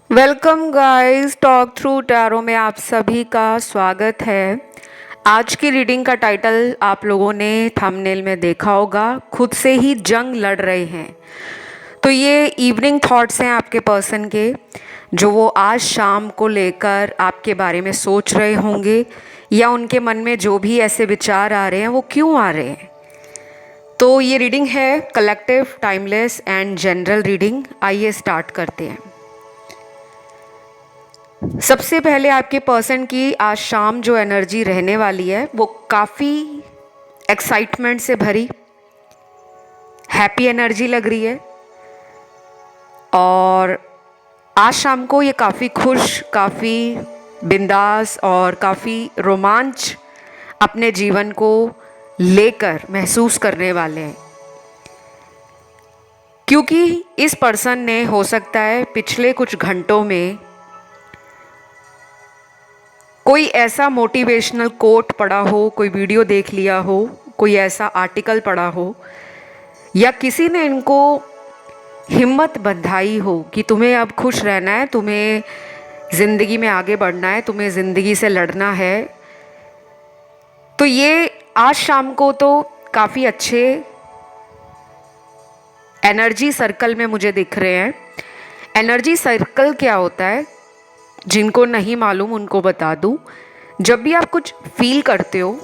Welcome guys, talk through tarot में आप सभी का स्वागत है। आज की रीडिंग का टाइटल आप लोगों ने थंबनेल में देखा होगा, खुद से ही जंग लड़ रहे हैं। तो ये इवनिंग थॉट्स हैं आपके पर्सन के, जो वो आज शाम को लेकर आपके बारे में सोच रहे होंगे, या उनके मन में जो भी ऐसे विचार आ रहे हैं वो क्यों आ रहे हैं। तो ये रीडिंग है collective, timeless and general reading. आइए स्टार्ट करते हैं। सबसे पहले आपके पर्सन की आज शाम जो एनर्जी रहने वाली है वो काफ़ी एक्साइटमेंट से भरी, हैप्पी एनर्जी लग रही है। और आज शाम को ये काफ़ी खुश, काफ़ी बिंदास और काफ़ी रोमांच अपने जीवन को लेकर महसूस करने वाले हैं, क्योंकि इस पर्सन ने हो सकता है पिछले कुछ घंटों में कोई ऐसा मोटिवेशनल कोट पढ़ा हो, कोई वीडियो देख लिया हो, कोई ऐसा आर्टिकल पढ़ा हो, या किसी ने इनको हिम्मत बंधाई हो कि तुम्हें अब खुश रहना है, तुम्हें ज़िंदगी में आगे बढ़ना है, तुम्हें ज़िंदगी से लड़ना है। तो ये आज शाम को तो काफ़ी अच्छे एनर्जी सर्कल में मुझे दिख रहे हैं। एनर्जी सर्कल क्या होता है, जिनको नहीं मालूम उनको बता दूं। जब भी आप कुछ फील करते हो,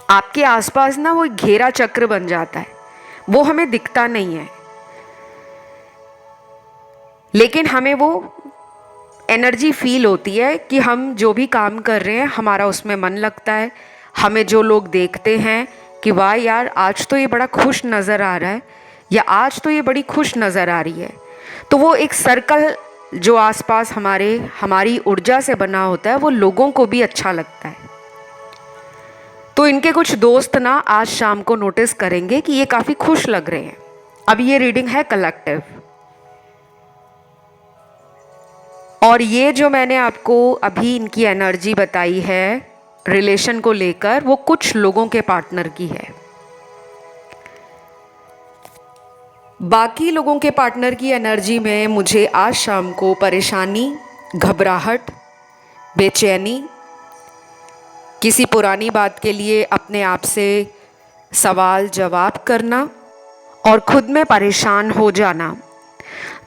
आपके आसपास ना वो घेरा चक्र बन जाता है। वो हमें दिखता नहीं है, लेकिन हमें वो एनर्जी फील होती है कि हम जो भी काम कर रहे हैं हमारा उसमें मन लगता है। हमें जो लोग देखते हैं कि वाह यार, आज तो ये बड़ा खुश नज़र आ रहा है, या आज तो ये बड़ी खुश नज़र आ रही है। तो वो एक सर्कल जो आसपास हमारी ऊर्जा से बना होता है, वो लोगों को भी अच्छा लगता है। तो इनके कुछ दोस्त ना आज शाम को नोटिस करेंगे कि ये काफ़ी खुश लग रहे हैं। अब ये रीडिंग है कलेक्टिव, और ये जो मैंने आपको अभी इनकी एनर्जी बताई है रिलेशन को लेकर, वो कुछ लोगों के पार्टनर की है। बाकी लोगों के पार्टनर की एनर्जी में मुझे आज शाम को परेशानी, घबराहट, बेचैनी, किसी पुरानी बात के लिए अपने आप से सवाल जवाब करना और खुद में परेशान हो जाना।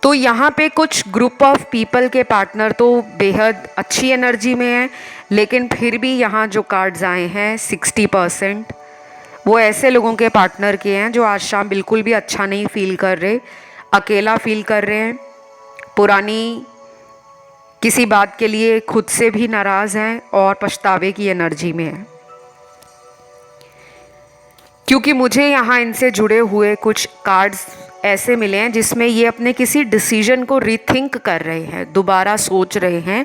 तो यहाँ पे कुछ ग्रुप ऑफ पीपल के पार्टनर तो बेहद अच्छी एनर्जी में हैं, लेकिन फिर भी यहाँ जो कार्ड्स आए हैं 60% वो ऐसे लोगों के पार्टनर के हैं जो आज शाम बिल्कुल भी अच्छा नहीं फील कर रहे, अकेला फील कर रहे हैं, पुरानी किसी बात के लिए खुद से भी नाराज़ हैं और पछतावे की एनर्जी में हैं। क्योंकि मुझे यहाँ इनसे जुड़े हुए कुछ कार्ड्स ऐसे मिले हैं जिसमें ये अपने किसी डिसीजन को रीथिंक कर रहे हैं, दोबारा सोच रहे हैं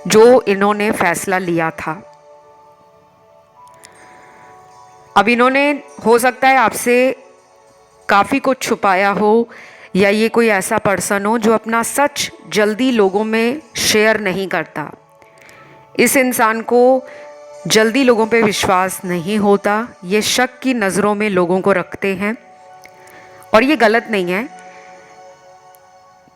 जो इन्होंने फैसला लिया था। अब इन्होंने हो सकता है आपसे काफ़ी कुछ छुपाया हो, या ये कोई ऐसा पर्सन हो जो अपना सच जल्दी लोगों में शेयर नहीं करता। इस इंसान को जल्दी लोगों पे विश्वास नहीं होता, ये शक की नज़रों में लोगों को रखते हैं, और ये गलत नहीं है,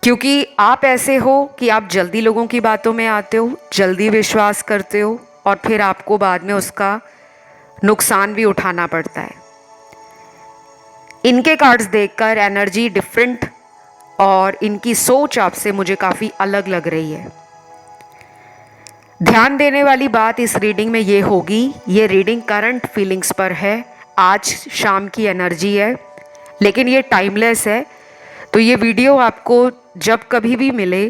क्योंकि आप ऐसे हो कि आप जल्दी लोगों की बातों में आते हो, जल्दी विश्वास करते हो, और फिर आपको बाद में उसका नुकसान भी उठाना पड़ता है। इनके कार्ड्स देखकर एनर्जी डिफरेंट और इनकी सोच आपसे मुझे काफ़ी अलग लग रही है। ध्यान देने वाली बात इस रीडिंग में ये होगी, ये रीडिंग करंट फीलिंग्स पर है, आज शाम की एनर्जी है, लेकिन ये टाइमलेस है। तो ये वीडियो आपको जब कभी भी मिले,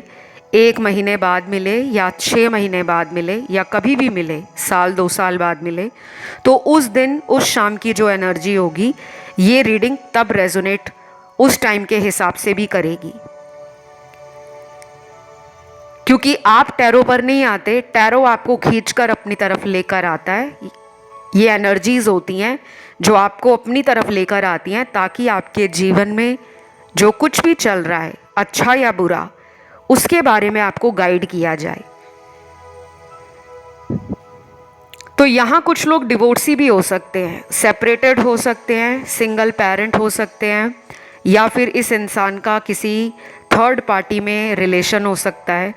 1 महीने बाद मिले या 6 महीने बाद मिले या कभी भी मिले, साल 2 साल बाद मिले, तो उस दिन उस शाम की जो एनर्जी होगी, ये रीडिंग तब रेजोनेट उस टाइम के हिसाब से भी करेगी। क्योंकि आप टैरो पर नहीं आते, टैरो आपको खींचकर अपनी तरफ लेकर आता है। ये एनर्जीज होती हैं जो आपको अपनी तरफ लेकर आती हैं, ताकि आपके जीवन में जो कुछ भी चल रहा है, अच्छा या बुरा, उसके बारे में आपको गाइड किया जाए। तो यहाँ कुछ लोग डिवोर्सी भी हो सकते हैं, सेपरेटेड हो सकते हैं, सिंगल पेरेंट हो सकते हैं, या फिर इस इंसान का किसी थर्ड पार्टी में रिलेशन हो सकता है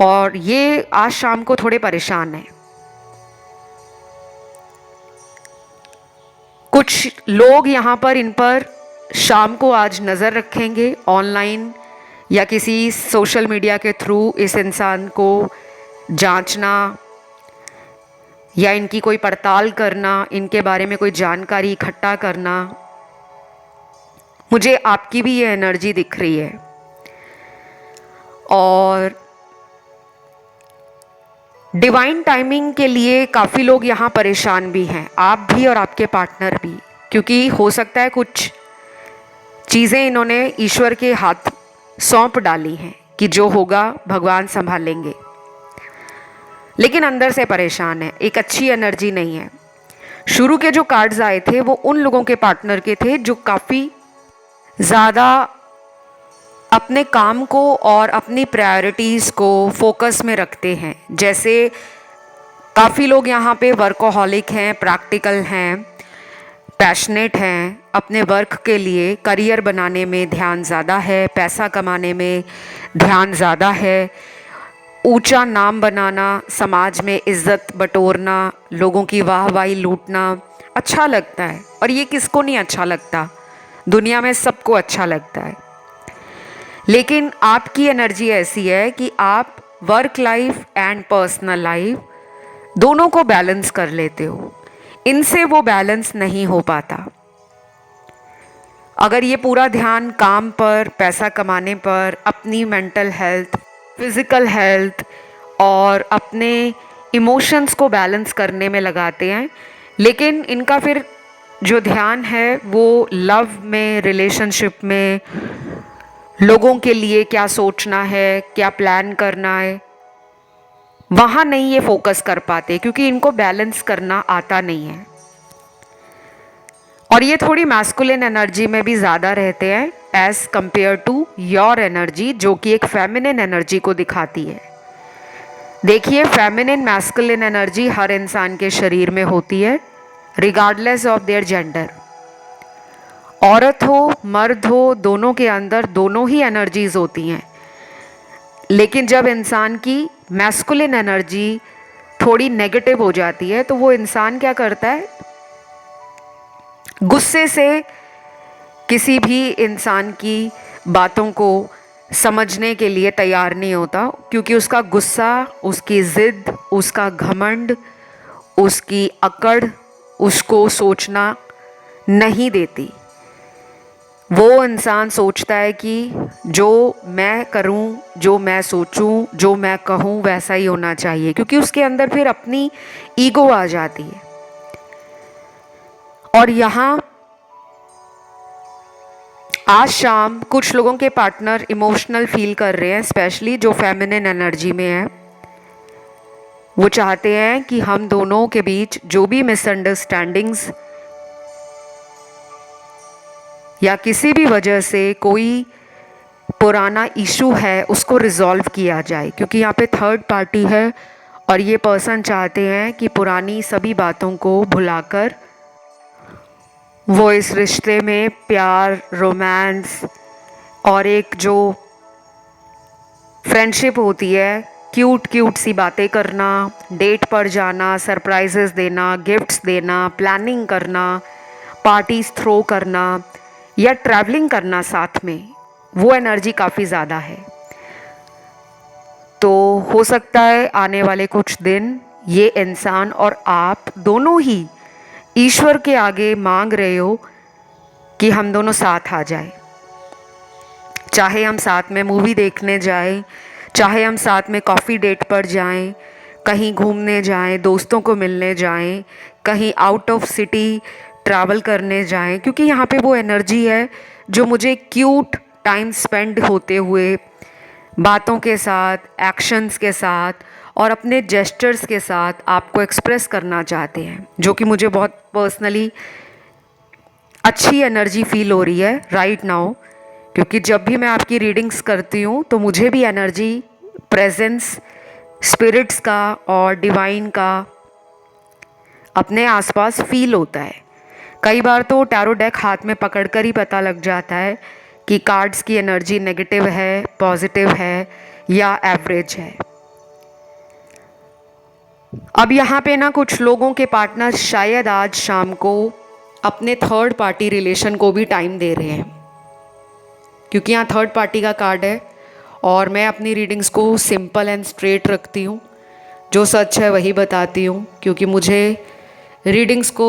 और ये आज शाम को थोड़े परेशान हैं। कुछ लोग यहाँ पर इन पर शाम को आज नज़र रखेंगे, ऑनलाइन या किसी सोशल मीडिया के थ्रू इस इंसान को जांचना या इनकी कोई पड़ताल करना, इनके बारे में कोई जानकारी इकट्ठा करना। मुझे आपकी भी ये एनर्जी दिख रही है और डिवाइन टाइमिंग के लिए काफ़ी लोग यहाँ परेशान भी हैं, आप भी और आपके पार्टनर भी, क्योंकि हो सकता है कुछ चीज़ें इन्होंने ईश्वर के हाथ सौंप डाली हैं कि जो होगा भगवान संभालेंगे, लेकिन अंदर से परेशान है, एक अच्छी एनर्जी नहीं है। शुरू के जो कार्ड्स आए थे वो उन लोगों के पार्टनर के थे जो काफ़ी ज़्यादा अपने काम को और अपनी प्रायोरिटीज़ को फोकस में रखते हैं। जैसे काफ़ी लोग यहाँ पे वर्कोहॉलिक हैं, प्रैक्टिकल हैं, पैशनेट हैं, अपने वर्क के लिए करियर बनाने में ध्यान ज़्यादा है, पैसा कमाने में ध्यान ज़्यादा है, ऊंचा नाम बनाना, समाज में इज्जत बटोरना, लोगों की वाहवाही लूटना अच्छा लगता है। और ये किसको नहीं अच्छा लगता, दुनिया में सबको अच्छा लगता है। लेकिन आपकी एनर्जी ऐसी है कि आप work life and personal life दोनों को बैलेंस कर लेते हो, इनसे वो बैलेंस नहीं हो पाता। अगर ये पूरा ध्यान काम पर, पैसा कमाने पर, अपनी मेंटल हेल्थ, फिज़िकल हेल्थ और अपने इमोशंस को बैलेंस करने में लगाते हैं, लेकिन इनका फिर जो ध्यान है वो लव में, रिलेशनशिप में, लोगों के लिए क्या सोचना है, क्या प्लान करना है, वहाँ नहीं ये फोकस कर पाते क्योंकि इनको बैलेंस करना आता नहीं है। और ये थोड़ी मैस्कुलिन एनर्जी में भी ज़्यादा रहते हैं as compare to your energy, जो कि एक फेमिनिन एनर्जी को दिखाती है। देखिए, फेमिनिन मैस्कुलिन एनर्जी हर इंसान के शरीर में होती है रिगार्डलेस ऑफ देयर जेंडर। औरत हो, मर्द हो, दोनों के अंदर दोनों ही एनर्जीज होती हैं। लेकिन जब इंसान की मैस्कुलिन एनर्जी थोड़ी नेगेटिव हो जाती है तो वो इंसान क्या करता है, गुस्से से किसी भी इंसान की बातों को समझने के लिए तैयार नहीं होता, क्योंकि उसका गुस्सा, उसकी ज़िद, उसका घमंड, उसकी अकड़ उसको सोचना नहीं देती। वो इंसान सोचता है कि जो मैं करूं, जो मैं सोचूं, जो मैं कहूं वैसा ही होना चाहिए, क्योंकि उसके अंदर फिर अपनी ईगो आ जाती है। और यहाँ आज शाम कुछ लोगों के पार्टनर इमोशनल फील कर रहे हैं, स्पेशली जो फेमिनिन एनर्जी में है। वो चाहते हैं कि हम दोनों के बीच जो भी मिसअंडरस्टैंडिंग्स या किसी भी वजह से कोई पुराना इशू है उसको रिजॉल्व किया जाए, क्योंकि यहाँ पे थर्ड पार्टी है और ये पर्सन चाहते हैं कि पुरानी सभी बातों को भुलाकर वो इस रिश्ते में प्यार, रोमांस और एक जो फ्रेंडशिप होती है, क्यूट क्यूट सी बातें करना, डेट पर जाना, सरप्राइजेस देना, गिफ्ट्स देना, प्लानिंग करना, पार्टीज थ्रो करना या ट्रैवलिंग करना साथ में, वो एनर्जी काफ़ी ज़्यादा है। तो हो सकता है आने वाले कुछ दिन ये इंसान और आप दोनों ही ईश्वर के आगे मांग रहे हो कि हम दोनों साथ आ जाए। चाहे हम साथ में मूवी देखने जाएं, चाहे हम साथ में कॉफ़ी डेट पर जाएं, कहीं घूमने जाएं, दोस्तों को मिलने जाएं, कहीं आउट ऑफ सिटी ट्रैवल करने जाएं, क्योंकि यहाँ पे वो एनर्जी है जो मुझे क्यूट टाइम स्पेंड होते हुए बातों के साथ, एक्शंस के साथ और अपने जेस्चर्स के साथ आपको एक्सप्रेस करना चाहते हैं, जो कि मुझे बहुत पर्सनली अच्छी एनर्जी फील हो रही है राइट नाउ। क्योंकि जब भी मैं आपकी रीडिंग्स करती हूँ तो मुझे भी एनर्जी, प्रेजेंस, स्पिरिट्स का और डिवाइन का अपने आसपास फील होता है। कई बार तो टैरो डेक हाथ में पकड़कर ही पता लग जाता है कि कार्ड्स की एनर्जी नेगेटिव है, पॉजिटिव है या एवरेज है। अब यहाँ पे ना कुछ लोगों के पार्टनर शायद आज शाम को अपने थर्ड पार्टी रिलेशन को भी टाइम दे रहे हैं, क्योंकि यहाँ थर्ड पार्टी का कार्ड है और मैं अपनी रीडिंग्स को सिंपल एंड स्ट्रेट रखती हूँ, जो सच है वही बताती हूँ, क्योंकि मुझे रीडिंग्स को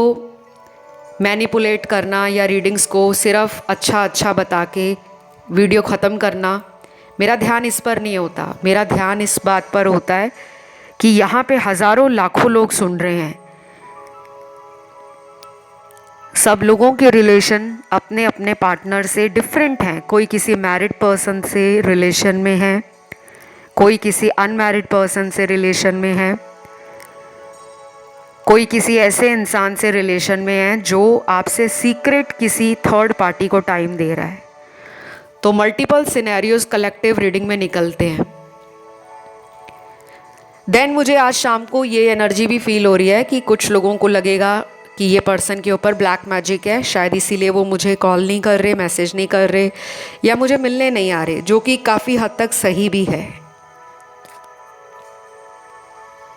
मैनिपुलेट करना या रीडिंग्स को सिर्फ अच्छा बता के वीडियो ख़त्म करना, मेरा ध्यान इस पर नहीं होता। मेरा ध्यान इस बात पर होता है कि यहाँ पे हज़ारों लाखों लोग सुन रहे हैं। सब लोगों के रिलेशन अपने अपने पार्टनर से डिफरेंट हैं। कोई किसी मैरिड पर्सन से रिलेशन में है, कोई किसी अनमैरिड पर्सन से रिलेशन में है, कोई किसी ऐसे इंसान से रिलेशन में है जो आपसे सीक्रेट किसी थर्ड पार्टी को टाइम दे रहा है। तो मल्टीपल सिनेरियोज कलेक्टिव रीडिंग में निकलते हैं। देन मुझे आज शाम को ये एनर्जी भी फील हो रही है कि कुछ लोगों को लगेगा कि ये पर्सन के ऊपर ब्लैक मैजिक है, शायद इसीलिए वो मुझे कॉल नहीं कर रहे, मैसेज नहीं कर रहे या मुझे मिलने नहीं आ रहे, जो कि काफ़ी हद तक सही भी है,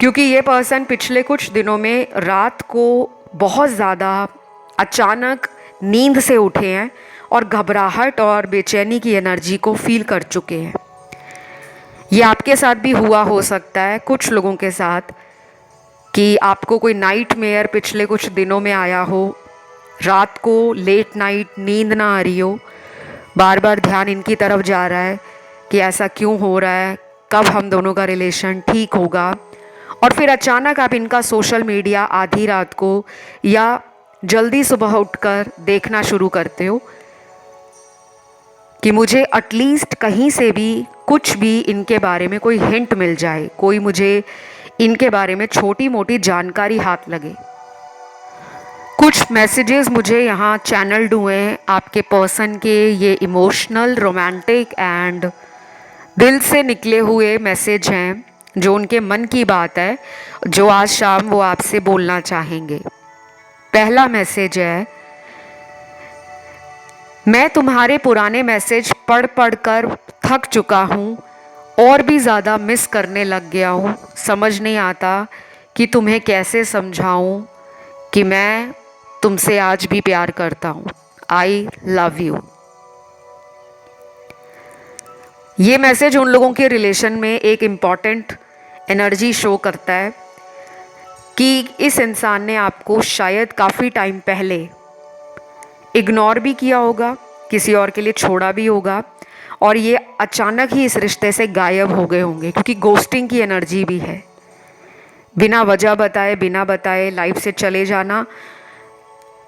क्योंकि ये पर्सन पिछले कुछ दिनों में रात को बहुत ज़्यादा अचानक नींद से उठे हैं और घबराहट और बेचैनी की एनर्जी को फील कर चुके हैं। ये आपके साथ भी हुआ हो सकता है, कुछ लोगों के साथ, कि आपको कोई नाइटमेयर पिछले कुछ दिनों में आया हो, रात को लेट नाइट नींद ना आ रही हो, बार बार ध्यान इनकी तरफ जा रहा है कि ऐसा क्यों हो रहा है, कब हम दोनों का रिलेशन ठीक होगा, और फिर अचानक आप इनका सोशल मीडिया आधी रात को या जल्दी सुबह उठकर देखना शुरू करते हो कि मुझे एटलीस्ट कहीं से भी कुछ भी इनके बारे में कोई हिंट मिल जाए, कोई मुझे इनके बारे में छोटी मोटी जानकारी हाथ लगे। कुछ मैसेजेस मुझे यहाँ चैनल्ड हुए हैं आपके पर्सन के, ये इमोशनल, रोमांटिक एंड दिल से निकले हुए मैसेज हैं, जो उनके मन की बात है, जो आज शाम वो आपसे बोलना चाहेंगे। पहला मैसेज है, मैं तुम्हारे पुराने मैसेज पढ़ कर थक चुका हूँ और भी ज़्यादा मिस करने लग गया हूँ। समझ नहीं आता कि तुम्हें कैसे समझाऊँ कि मैं तुमसे आज भी प्यार करता हूँ। I love you. ये मैसेज उन लोगों के रिलेशन में एक इम्पॉर्टेंट एनर्जी शो करता है कि इस इंसान ने आपको शायद काफ़ी टाइम पहले इग्नोर भी किया होगा, किसी और के लिए छोड़ा भी होगा, और ये अचानक ही इस रिश्ते से गायब हो गए होंगे, क्योंकि गोस्टिंग की एनर्जी भी है। बिना वजह बताए, बिना बताए लाइफ से चले जाना,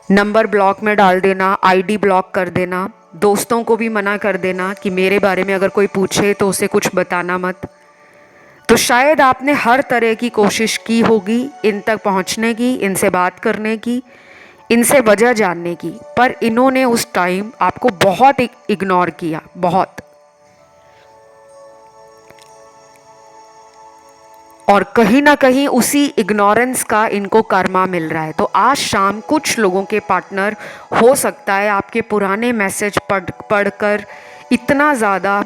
नंबर ब्लॉक में डाल देना, आईडी ब्लॉक कर देना, दोस्तों को भी मना कर देना कि मेरे बारे में अगर कोई पूछे तो उसे कुछ बताना मत। तो शायद आपने हर तरह की कोशिश की होगी इन तक पहुंचने की, इनसे बात करने की, इनसे वजह जानने की, पर इन्होंने उस टाइम आपको बहुत इग्नोर किया, बहुत। और कहीं ना कहीं उसी इग्नोरेंस का इनको कर्मा मिल रहा है। तो आज शाम कुछ लोगों के पार्टनर हो सकता है आपके पुराने मैसेज पढ़कर इतना ज़्यादा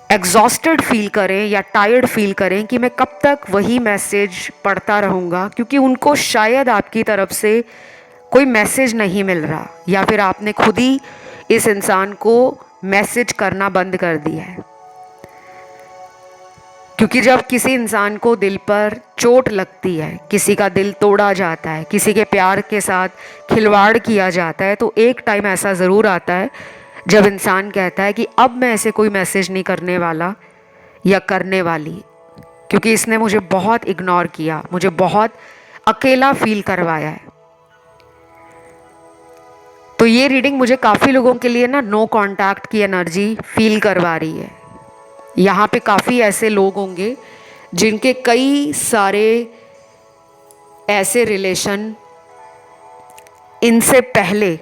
एग्जॉस्टेड फील करें या टायर्ड फील करें कि मैं कब तक वही मैसेज पढ़ता रहूँगा, क्योंकि उनको शायद आपकी तरफ से कोई मैसेज नहीं मिल रहा, या फिर आपने खुद ही इस इंसान को मैसेज करना बंद कर दिया है। क्योंकि जब किसी इंसान को दिल पर चोट लगती है, किसी का दिल तोड़ा जाता है, किसी के प्यार के साथ खिलवाड़ किया जाता है, तो एक टाइम ऐसा ज़रूर आता है जब इंसान कहता है कि अब मैं ऐसे कोई मैसेज नहीं करने वाला या करने वाली, क्योंकि इसने मुझे बहुत इग्नोर किया, मुझे बहुत अकेला फील करवाया है। तो ये रीडिंग मुझे काफ़ी लोगों के लिए ना नो कांटेक्ट की एनर्जी फील करवा रही है। यहाँ पे काफ़ी ऐसे लोग होंगे जिनके कई सारे ऐसे रिलेशन इनसे पहले,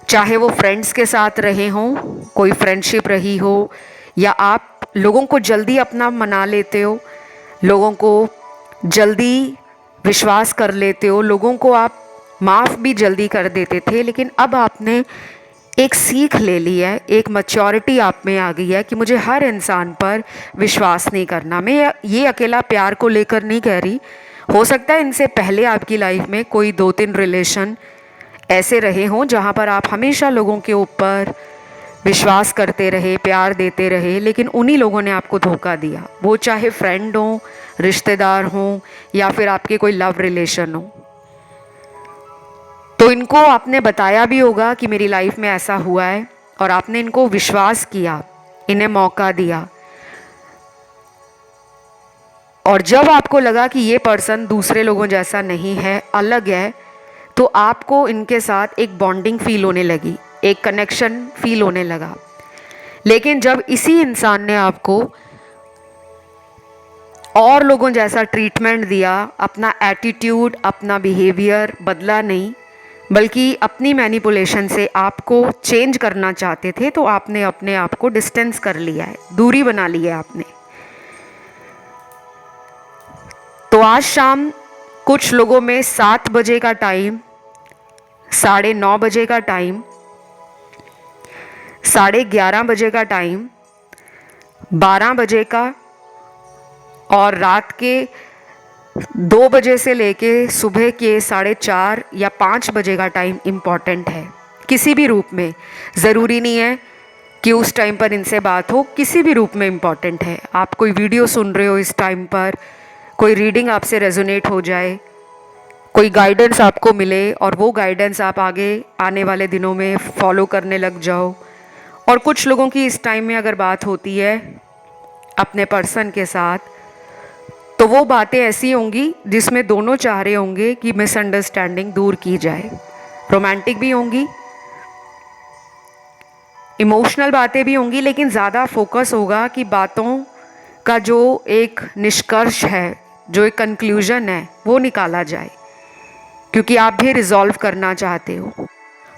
चाहे वो फ्रेंड्स के साथ रहे हों, कोई फ्रेंडशिप रही हो, या आप लोगों को जल्दी अपना मना लेते हो, लोगों को जल्दी विश्वास कर लेते हो, लोगों को आप माफ़ भी जल्दी कर देते थे, लेकिन अब आपने एक सीख ले ली है, एक मैच्योरिटी आप में आ गई है कि मुझे हर इंसान पर विश्वास नहीं करना। मैं ये अकेला प्यार को लेकर नहीं कह रही, हो सकता है इनसे पहले आपकी लाइफ में कोई 2-3 रिलेशन ऐसे रहे हों जहाँ पर आप हमेशा लोगों के ऊपर विश्वास करते रहे, प्यार देते रहे, लेकिन उन्हीं लोगों ने आपको धोखा दिया। वो चाहे फ्रेंड हों, रिश्तेदार हों, या फिर आपके कोई लव रिलेशन हो। तो इनको आपने बताया भी होगा कि मेरी लाइफ में ऐसा हुआ है, और आपने इनको विश्वास किया, इन्हें मौका दिया। और जब आपको लगा कि ये पर्सन दूसरे लोगों जैसा नहीं है, अलग है, तो आपको इनके साथ एक बॉन्डिंग फील होने लगी, एक कनेक्शन फील होने लगा। लेकिन जब इसी इंसान ने आपको और लोगों जैसा ट्रीटमेंट दिया, अपना एटीट्यूड, अपना बिहेवियर बदला नहीं, बल्कि अपनी मैनिपुलेशन से आपको चेंज करना चाहते थे, तो आपने अपने आप को डिस्टेंस कर लिया है, दूरी बना ली है आपने। तो आज शाम कुछ लोगों में 7 बजे का टाइम, 9:30 बजे का टाइम, 11:30 बजे का टाइम, 12 बजे का, और रात के 2 बजे से लेके सुबह के 4:30 या 5 बजे का टाइम इम्पॉर्टेंट है। किसी भी रूप में, ज़रूरी नहीं है कि उस टाइम पर इनसे बात हो, किसी भी रूप में इम्पॉर्टेंट है। आप कोई वीडियो सुन रहे हो इस टाइम पर, कोई रीडिंग आपसे रेजोनेट हो जाए, कोई गाइडेंस आपको मिले, और वो गाइडेंस आप आगे आने वाले दिनों में फॉलो करने लग जाओ। और कुछ लोगों की इस टाइम में अगर बात होती है अपने पर्सन के साथ, तो वो बातें ऐसी होंगी जिसमें दोनों चाह रहे होंगे कि मिसअंडरस्टैंडिंग दूर की जाए। रोमांटिक भी होंगी, इमोशनल बातें भी होंगी, लेकिन ज़्यादा फोकस होगा कि बातों का जो एक निष्कर्ष है, जो एक कंक्लूजन है, वो निकाला जाए, क्योंकि आप भी रिजॉल्व करना चाहते हो।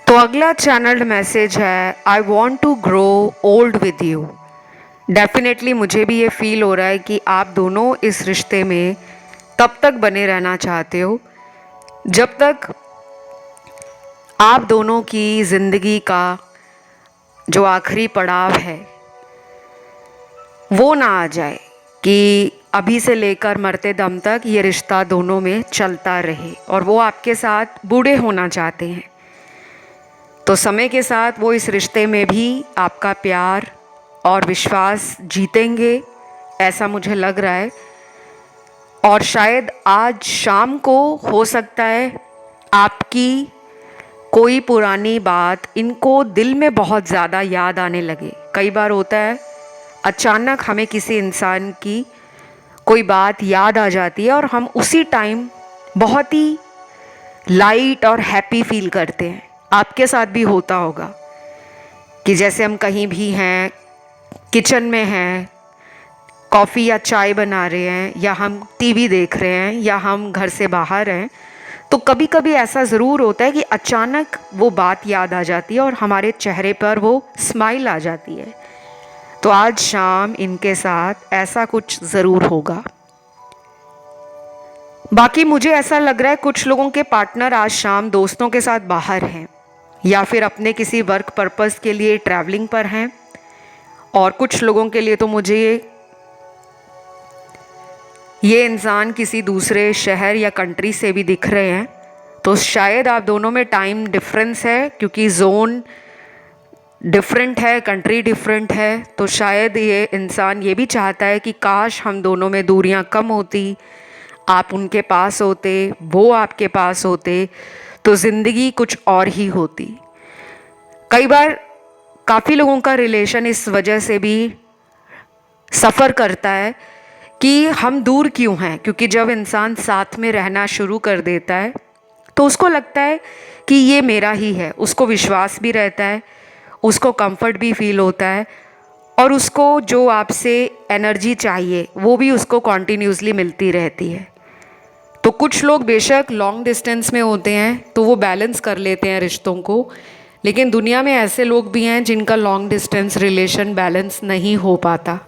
तो अगला चैनल्ड मैसेज है, I want to grow old with you. Definitely मुझे भी ये फील हो रहा है कि आप दोनों इस रिश्ते में तब तक बने रहना चाहते हो जब तक आप दोनों की ज़िंदगी का जो आखिरी पड़ाव है वो ना आ जाए, कि अभी से लेकर मरते दम तक ये रिश्ता दोनों में चलता रहे, और वो आपके साथ बूढ़े होना चाहते हैं। तो समय के साथ वो इस रिश्ते में भी आपका प्यार और विश्वास जीतेंगे, ऐसा मुझे लग रहा है। और शायद आज शाम को हो सकता है आपकी कोई पुरानी बात इनको दिल में बहुत ज़्यादा याद आने लगे। कई बार होता है अचानक हमें किसी इंसान की कोई बात याद आ जाती है और हम उसी टाइम बहुत ही लाइट और हैप्पी फील करते हैं। आपके साथ भी होता होगा कि जैसे हम कहीं भी हैं, किचन में हैं, कॉफ़ी या चाय बना रहे हैं, या हम टीवी देख रहे हैं, या हम घर से बाहर हैं, तो कभी कभी ऐसा ज़रूर होता है कि अचानक वो बात याद आ जाती है और हमारे चेहरे पर वो स्माइल आ जाती है। तो आज शाम इनके साथ ऐसा कुछ ज़रूर होगा। बाकी मुझे ऐसा लग रहा है कुछ लोगों के पार्टनर आज शाम दोस्तों के साथ बाहर हैं, या फिर अपने किसी वर्क पर्पस के लिए ट्रैवलिंग पर हैं, और कुछ लोगों के लिए तो मुझे ये इंसान किसी दूसरे शहर या कंट्री से भी दिख रहे हैं। तो शायद आप दोनों में टाइम डिफरेंस है, क्योंकि जोन डिफरेंट है, कंट्री डिफरेंट है। तो शायद ये इंसान ये भी चाहता है कि काश हम दोनों में दूरियां कम होती, आप उनके पास होते, वो आपके पास होते, तो ज़िंदगी कुछ और ही होती। कई बार काफ़ी लोगों का रिलेशन इस वजह से भी सफ़र करता है कि हम दूर क्यों हैं, क्योंकि जब इंसान साथ में रहना शुरू कर देता है तो उसको लगता है कि ये मेरा ही है। उसको विश्वास भी रहता है, उसको कंफर्ट भी फील होता है, और उसको जो आपसे एनर्जी चाहिए वो भी उसको कॉन्टीन्यूसली मिलती रहती है। तो कुछ लोग बेशक लॉन्ग डिस्टेंस में होते हैं तो वो बैलेंस कर लेते हैं रिश्तों को, लेकिन दुनिया में ऐसे लोग भी हैं जिनका लॉन्ग डिस्टेंस रिलेशन बैलेंस नहीं हो पाता।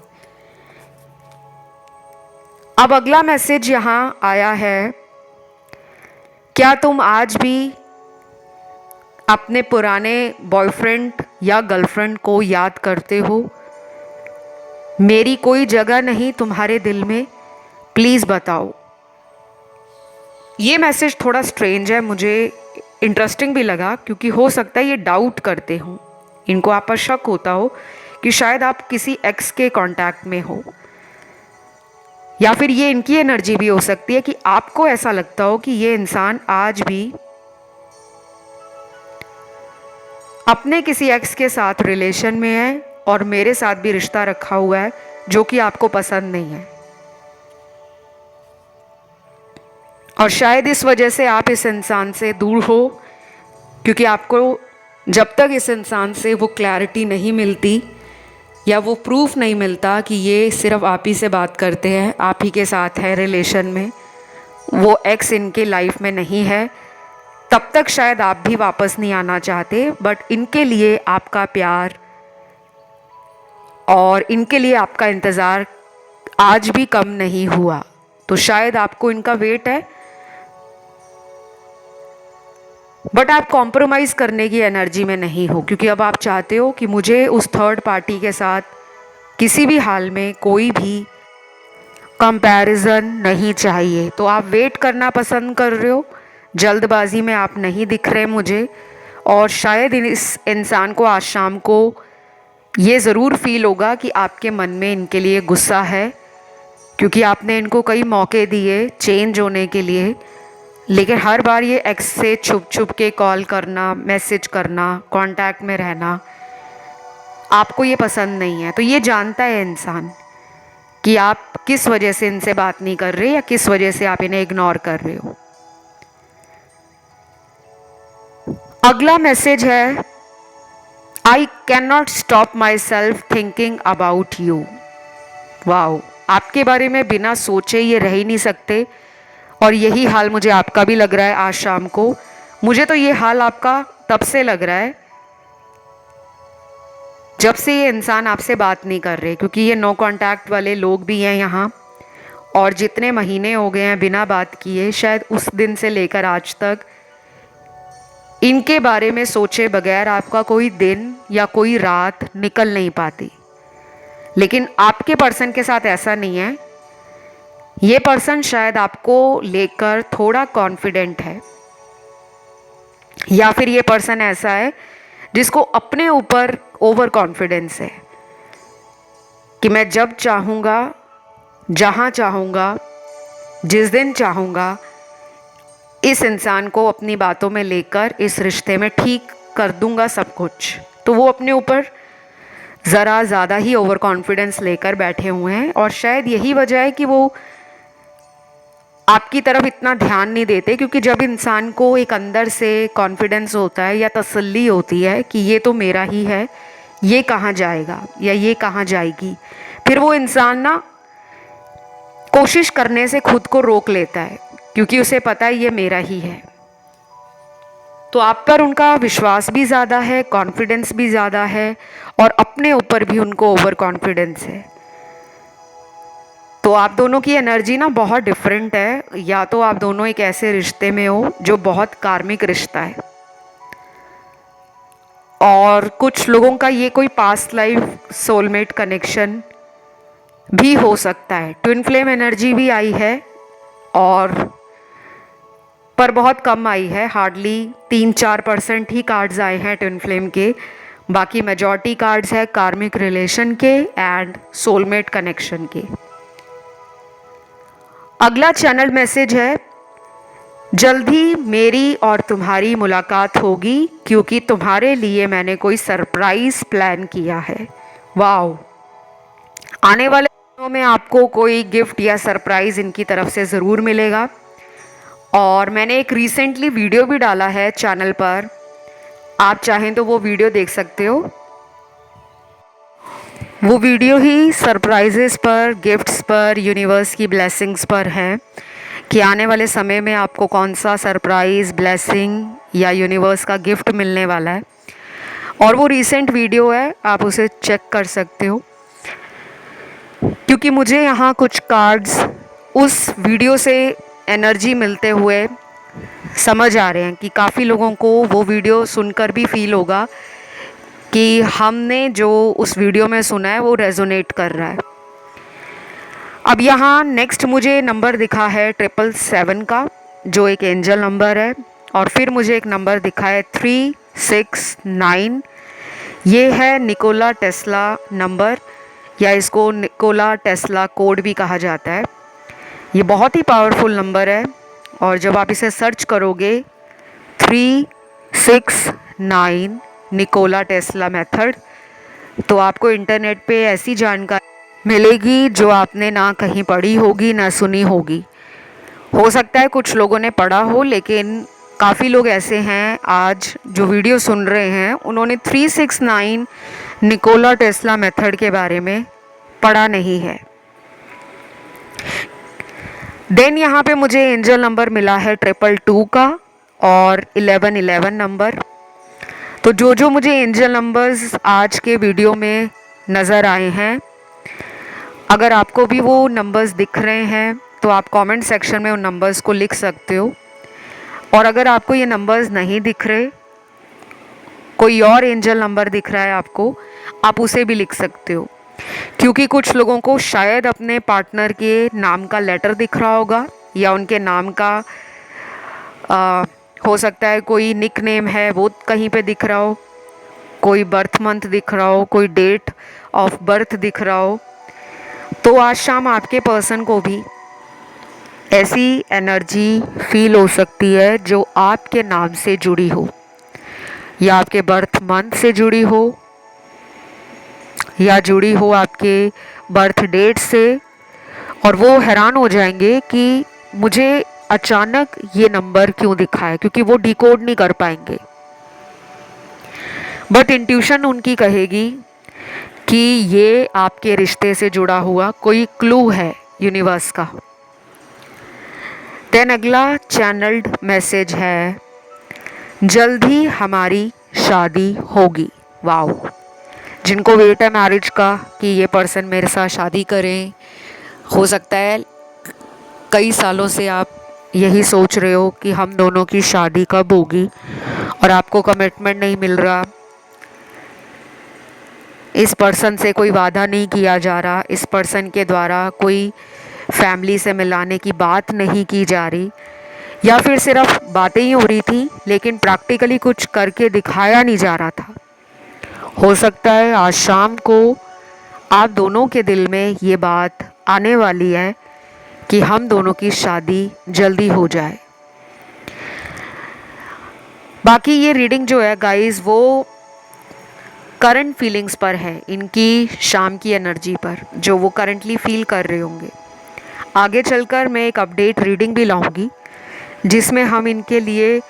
अब अगला मैसेज यहाँ आया है, क्या तुम आज भी अपने पुराने बॉयफ्रेंड या गर्लफ्रेंड को याद करते हो? मेरी कोई जगह नहीं तुम्हारे दिल में, प्लीज़ बताओ। ये मैसेज थोड़ा स्ट्रेंज है, मुझे इंटरेस्टिंग भी लगा, क्योंकि हो सकता है ये डाउट करते हो, इनको आप पर शक होता हो कि शायद आप किसी एक्स के कांटेक्ट में हो, या फिर ये इनकी एनर्जी भी हो सकती है कि आपको ऐसा लगता हो कि ये इंसान आज भी अपने किसी एक्स के साथ रिलेशन में है और मेरे साथ भी रिश्ता रखा हुआ है जो कि आपको पसंद नहीं है। और शायद इस वजह से आप इस इंसान से दूर हो, क्योंकि आपको जब तक इस इंसान से वो क्लैरिटी नहीं मिलती या वो प्रूफ नहीं मिलता कि ये सिर्फ आप ही से बात करते हैं, आप ही के साथ है रिलेशन में, वो एक्स इनके लाइफ में नहीं है, तब तक शायद आप भी वापस नहीं आना चाहते। बट इनके लिए आपका प्यार और इनके लिए आपका इंतज़ार आज भी कम नहीं हुआ, तो शायद आपको इनका वेट है। बट आप कॉम्प्रोमाइज़ करने की एनर्जी में नहीं हो, क्योंकि अब आप चाहते हो कि मुझे उस थर्ड पार्टी के साथ किसी भी हाल में कोई भी कंपैरिजन नहीं चाहिए। तो आप वेट करना पसंद कर रहे हो, जल्दबाजी में आप नहीं दिख रहे मुझे। और शायद इस इंसान को आज शाम को ये ज़रूर फील होगा कि आपके मन में इनके लिए गुस्सा है, क्योंकि आपने इनको कई मौके दिए चेंज होने के लिए, लेकिन हर बार ये एक्स से छुप छुप के कॉल करना, मैसेज करना, कांटेक्ट में रहना आपको ये पसंद नहीं है। तो ये जानता है इंसान कि आप किस वजह से इनसे बात नहीं कर रहे या किस वजह से आप इन्हें इग्नोर कर रहे हो। अगला मैसेज है, I can not stop my self thinking about you. Wow, आपके बारे में बिना सोचे ये रह ही नहीं सकते, और यही हाल मुझे आपका भी लग रहा है आज शाम को। मुझे तो ये हाल आपका तब से लग रहा है जब से ये इंसान आपसे बात नहीं कर रहे, क्योंकि ये नो कांटेक्ट वाले लोग भी हैं यहाँ, और जितने महीने हो गए हैं बिना बात किए, शायद उस दिन से लेकर आज तक इनके बारे में सोचे बगैर आपका कोई दिन या कोई रात निकल नहीं पाती। लेकिन आपके पर्सन के साथ ऐसा नहीं है। ये पर्सन शायद आपको लेकर थोड़ा कॉन्फिडेंट है, या फिर ये पर्सन ऐसा है जिसको अपने ऊपर ओवर कॉन्फिडेंस है कि मैं जब चाहूँगा, जहाँ चाहूँगा, जिस दिन चाहूँगा, इस इंसान को अपनी बातों में लेकर इस रिश्ते में ठीक कर दूँगा सब कुछ। तो वो अपने ऊपर ज़रा ज़्यादा ही ओवर कॉन्फिडेंस लेकर बैठे हुए हैं, और शायद यही वजह है कि वो आपकी तरफ इतना ध्यान नहीं देते, क्योंकि जब इंसान को एक अंदर से कॉन्फिडेंस होता है या तसल्ली होती है कि ये तो मेरा ही है, ये कहाँ जाएगा या ये कहाँ जाएगी, फिर वो इंसान ना कोशिश करने से खुद को रोक लेता है, क्योंकि उसे पता है ये मेरा ही है। तो आप पर उनका विश्वास भी ज़्यादा है, कॉन्फिडेंस भी ज़्यादा है, और अपने ऊपर भी उनको ओवर कॉन्फिडेंस है। तो आप दोनों की एनर्जी ना बहुत डिफरेंट है, या तो आप दोनों एक ऐसे रिश्ते में हो जो बहुत कार्मिक रिश्ता है, और कुछ लोगों का ये कोई पास्ट लाइफ सोलमेट कनेक्शन भी हो सकता है। ट्विन फ्लेम एनर्जी भी आई है, और पर बहुत कम आई है, हार्डली 3-4% ही कार्ड्स आए हैं ट्विन फ्लेम के। बाकी मेजॉरिटी कार्ड्स है कार्मिक रिलेशन के एंड सोलमेट कनेक्शन के। अगला चैनल मैसेज है, जल्दी मेरी और तुम्हारी मुलाकात होगी, क्योंकि तुम्हारे लिए मैंने कोई सरप्राइज प्लान किया है। वाओ, आने वाले दिनों में आपको कोई गिफ्ट या सरप्राइज इनकी तरफ से ज़रूर मिलेगा। और मैंने एक रिसेंटली वीडियो भी डाला है चैनल पर, आप चाहें तो वो वीडियो देख सकते हो। वो वीडियो ही सरप्राइजेस पर, गिफ्ट्स पर, यूनिवर्स की ब्लेसिंग्स पर है कि आने वाले समय में आपको कौन सा सरप्राइज़, ब्लेसिंग या यूनिवर्स का गिफ्ट मिलने वाला है। और वो रीसेंट वीडियो है, आप उसे चेक कर सकते हो, क्योंकि मुझे यहाँ कुछ कार्ड्स उस वीडियो से एनर्जी मिलते हुए समझ आ रहे हैं कि काफ़ी लोगों को वो वीडियो सुनकर भी फील होगा कि हमने जो उस वीडियो में सुना है वो रेजोनेट कर रहा है। अब यहाँ नेक्स्ट मुझे नंबर दिखा है 777 का, जो एक एंजल नंबर है, और फिर मुझे एक नंबर दिखा है 369। ये है निकोला टेस्ला नंबर, या इसको निकोला टेस्ला कोड भी कहा जाता है। ये बहुत ही पावरफुल नंबर है, और जब आप इसे सर्च करोगे 369 निकोला टेस्ला मेथड, तो आपको इंटरनेट पे ऐसी जानकारी मिलेगी जो आपने ना कहीं पढ़ी होगी ना सुनी होगी। हो सकता है कुछ लोगों ने पढ़ा हो, लेकिन काफ़ी लोग ऐसे हैं आज जो वीडियो सुन रहे हैं उन्होंने 369 निकोला टेस्ला मेथड के बारे में पढ़ा नहीं है। देन यहाँ पे मुझे एंजल नंबर मिला है 222 का और 1111 नंबर। तो जो मुझे एंजल नंबर्स आज के वीडियो में नज़र आए हैं, अगर आपको भी वो नंबर्स दिख रहे हैं तो आप कमेंट सेक्शन में उन नंबर्स को लिख सकते हो। और अगर आपको ये नंबर्स नहीं दिख रहे, कोई और एंजल नंबर दिख रहा है आपको, आप उसे भी लिख सकते हो। क्योंकि कुछ लोगों को शायद अपने पार्टनर के नाम का लेटर दिख रहा होगा, या उनके नाम का हो सकता है कोई निक नेम है वो कहीं पे दिख रहा हो, कोई बर्थ मंथ दिख रहा हो, कोई डेट ऑफ बर्थ दिख रहा हो। तो आज शाम आपके पर्सन को भी ऐसी एनर्जी फील हो सकती है जो आपके नाम से जुड़ी हो, या आपके बर्थ मंथ से जुड़ी हो, या जुड़ी हो आपके बर्थ डेट से। और वो हैरान हो जाएंगे कि मुझे अचानक ये नंबर क्यों दिखा है, क्योंकि वो डिकोड नहीं कर पाएंगे। बट इंट्यूशन उनकी कहेगी कि ये आपके रिश्ते से जुड़ा हुआ कोई क्लू है यूनिवर्स का। देन अगला चैनल्ड मैसेज है, जल्द ही हमारी शादी होगी। वाओ, जिनको वेट है मैरिज का कि ये पर्सन मेरे साथ शादी करें, हो सकता है कई सालों से आप यही सोच रहे हो कि हम दोनों की शादी कब होगी, और आपको कमिटमेंट नहीं मिल रहा, इस पर्सन से कोई वादा नहीं किया जा रहा, इस पर्सन के द्वारा कोई फैमिली से मिलाने की बात नहीं की जा रही, या फिर सिर्फ बातें ही हो रही थी लेकिन प्रैक्टिकली कुछ करके दिखाया नहीं जा रहा था। हो सकता है आज शाम को आप दोनों के दिल में ये बात आने वाली है कि हम दोनों की शादी जल्दी हो जाए। बाकी ये रीडिंग जो है गाइस, वो करंट फीलिंग्स पर है, इनकी शाम की एनर्जी पर, जो वो करंटली फील कर रहे होंगे। आगे चलकर मैं एक अपडेट रीडिंग भी लाऊंगी जिसमें हम इनके लिए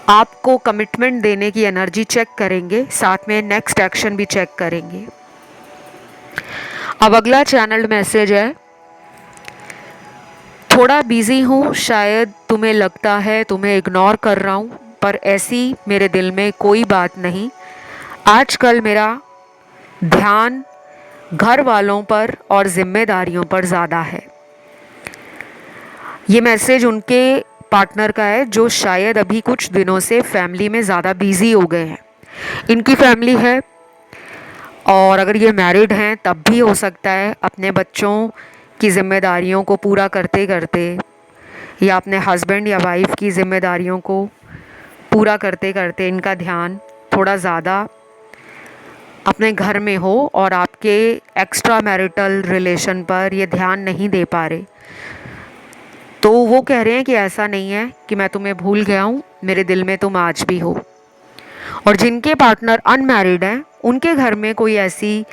आपको कमिटमेंट देने की एनर्जी चेक करेंगे, साथ में नेक्स्ट एक्शन भी चेक करेंगे। अब अगला चैनल्ड मैसेज है, थोड़ा बिजी हूँ, शायद तुम्हें लगता है तुम्हें इग्नोर कर रहा हूँ, पर ऐसी मेरे दिल में कोई बात नहीं। आजकल मेरा ध्यान घर वालों पर और जिम्मेदारियों पर ज़्यादा है। ये मैसेज उनके पार्टनर का है जो शायद अभी कुछ दिनों से फैमिली में ज़्यादा बिजी हो गए हैं। इनकी फैमिली है, और अगर ये मैरिड हैं तब भी हो सकता है अपने बच्चों की जिम्मेदारियों को पूरा करते करते, या अपने हस्बैंड या वाइफ की जिम्मेदारियों को पूरा करते करते इनका ध्यान थोड़ा ज़्यादा अपने घर में हो, और आपके एक्स्ट्रा मैरिटल रिलेशन पर ये ध्यान नहीं दे पा रहे। तो वो कह रहे हैं कि ऐसा नहीं है कि मैं तुम्हें भूल गया हूँ, मेरे दिल में तुम आज भी हो। और जिनके पार्टनर अनमैरिड हैं उनके घर में कोई ऐसी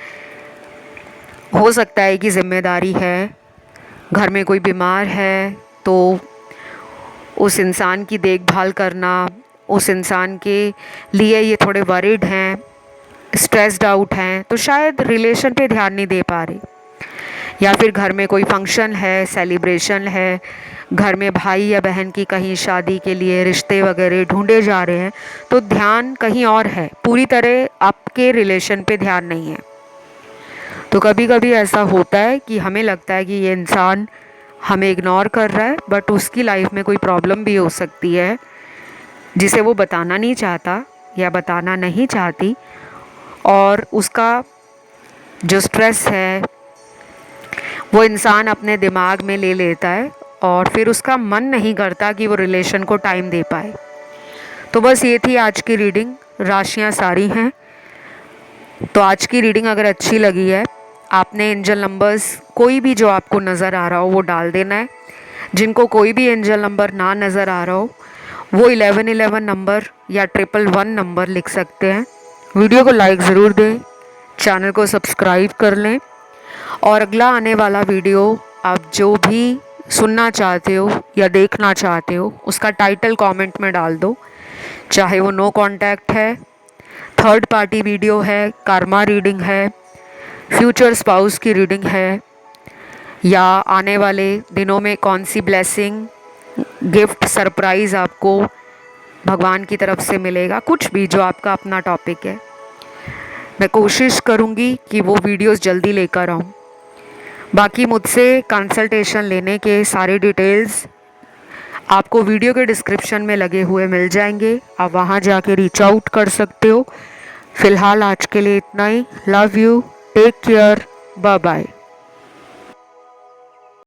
हो सकता है कि जिम्मेदारी है, घर में कोई बीमार है तो उस इंसान की देखभाल करना, उस इंसान के लिए ये थोड़े वरीड हैं, स्ट्रेस्ड आउट हैं, तो शायद रिलेशन पे ध्यान नहीं दे पा रहे। या फिर घर में कोई फंक्शन है, सेलिब्रेशन है, घर में भाई या बहन की कहीं शादी के लिए रिश्ते वगैरह ढूंढे जा रहे हैं, तो ध्यान कहीं और है, पूरी तरह आपके रिलेशन पे ध्यान नहीं है। तो कभी कभी ऐसा होता है कि हमें लगता है कि ये इंसान हमें इग्नोर कर रहा है, बट उसकी लाइफ में कोई प्रॉब्लम भी हो सकती है जिसे वो बताना नहीं चाहता या बताना नहीं चाहती, और उसका जो स्ट्रेस है वो इंसान अपने दिमाग में ले लेता है और फिर उसका मन नहीं करता कि वो रिलेशन को टाइम दे पाए। तो बस ये थी आज की रीडिंग। राशियाँ सारी हैं। तो आज की रीडिंग अगर अच्छी लगी है, आपने एंजल नंबर्स कोई भी जो आपको नज़र आ रहा हो वो डाल देना है। जिनको कोई भी एंजल नंबर ना नज़र आ रहा हो वो 1111 नंबर या 111 नंबर लिख सकते हैं। वीडियो को लाइक ज़रूर दें, चैनल को सब्सक्राइब कर लें, और अगला आने वाला वीडियो आप जो भी सुनना चाहते हो या देखना चाहते हो उसका टाइटल कमेंट में डाल दो। चाहे वो नो कांटेक्ट है, थर्ड पार्टी वीडियो है, कर्मा रीडिंग है, फ्यूचर स्पाउस की रीडिंग है, या आने वाले दिनों में कौन सी ब्लेसिंग, गिफ्ट, सरप्राइज़ आपको भगवान की तरफ से मिलेगा, कुछ भी जो आपका अपना टॉपिक है। मैं कोशिश करूँगी कि वो वीडियोस जल्दी लेकर आऊँ। बाकी मुझसे कंसल्टेशन लेने के सारे डिटेल्स आपको वीडियो के डिस्क्रिप्शन में लगे हुए मिल जाएंगे। आप वहाँ जाके रीच आउट कर सकते हो। फ़िलहाल आज के लिए इतना ही। Love you, take care, bye bye.